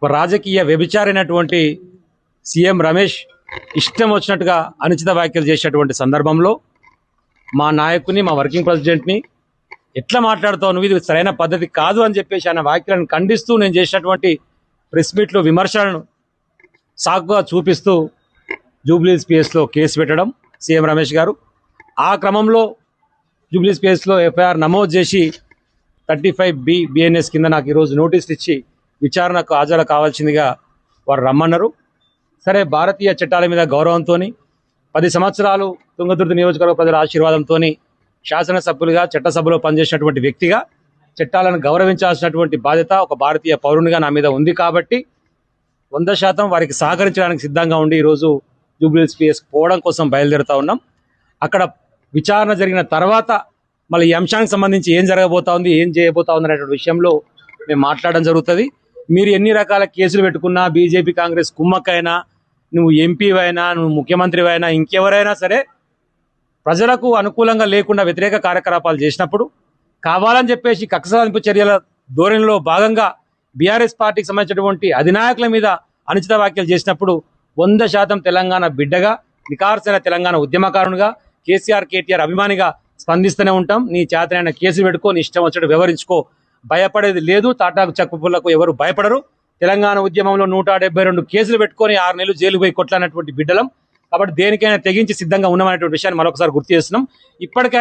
ఒక రాజకీయ వ్యభిచారైనటువంటి సీఎం రమేష్ ఇష్టం వచ్చినట్టుగా అనుచిత వ్యాఖ్యలు చేసేటువంటి సందర్భంలో మా నాయకుని, మా వర్కింగ్ ప్రెసిడెంట్ని ఎట్లా మాట్లాడుతావు నువ్వు, ఇది సరైన పద్ధతి కాదు అని చెప్పేసి ఆయన వ్యాఖ్యలను ఖండిస్తూ నేను చేసినటువంటి ప్రెస్ మీట్లో విమర్శలను సాకుగా చూపిస్తూ జూబ్లీస్ పిఎస్లో కేసు పెట్టడం సీఎం రమేష్ గారు. ఆ క్రమంలో జూబ్లీస్ పిఎస్లో ఎఫ్ఐఆర్ నమోదు చేసి 35B BNS కింద నాకు ఈరోజు నోటీసులు ఇచ్చి విచారణకు హాజరు కావాల్సిందిగా వారు రమ్మన్నారు. సరే, భారతీయ చట్టాల మీద గౌరవంతో 10 సంవత్సరాలు తుంగతుర్తి నియోజకవర్గ ప్రజల ఆశీర్వాదంతో శాసనసభ్యులుగా చట్టసభలో పనిచేసినటువంటి వ్యక్తిగా చట్టాలను గౌరవించాల్సినటువంటి బాధ్యత ఒక భారతీయ పౌరునిగా నా మీద ఉంది. కాబట్టి 100% వారికి సహకరించడానికి సిద్ధంగా ఉండి ఈరోజు జూబ్లీస్ పిఎస్కి పోవడం కోసం బయలుదేరుతా ఉన్నాం. అక్కడ విచారణ జరిగిన తర్వాత మళ్ళీ ఈ అంశానికి సంబంధించి ఏం జరగబోతా ఉంది, ఏం చేయబోతా ఉంది అనేటువంటి విషయంలో మేము మాట్లాడడం జరుగుతుంది. మీరు ఎన్ని రకాల కేసులు పెట్టుకున్నా, బీజేపీ కాంగ్రెస్ కుమ్మక్కైనా, నువ్వు ఎంపీవైనా, నువ్వు ముఖ్యమంత్రివైనా, ఇంకెవరైనా సరే ప్రజలకు అనుకూలంగా లేకుండా వ్యతిరేక కార్యకలాపాలు చేసినప్పుడు కావాలని చెప్పేసి కక్ష సాధింపు చర్యల ధోరణిలో భాగంగా బీఆర్ఎస్ పార్టీకి సంబంధించినటువంటి అధినాయకుల మీద అనుచిత వ్యాఖ్యలు చేసినప్పుడు 100% తెలంగాణ బిడ్డగా, నికార్సైన తెలంగాణ ఉద్యమకారునిగా, కేసీఆర్ కేటీఆర్ అభిమానిగా స్పందిస్తూనే ఉంటాం. నీ చేతనైన కేసు పెట్టుకో, నీ ఇష్టం వచ్చేట్టు వ్యవహరించుకో, భయపడేది లేదు. తాటాకు చెక్కుపులకు ఎవరు భయపడరు. తెలంగాణ ఉద్యమంలో 172 కేసులు పెట్టుకొని 6 నెలలు జైలు పోయి కొట్లాడినటువంటి బిడ్డలం. కాబట్టి దేనికైనా తెగించి సిద్ధంగా ఉన్నామనేటువంటి విషయాన్ని మరొకసారి గుర్తు చేస్తున్నాం. ఇప్పటికే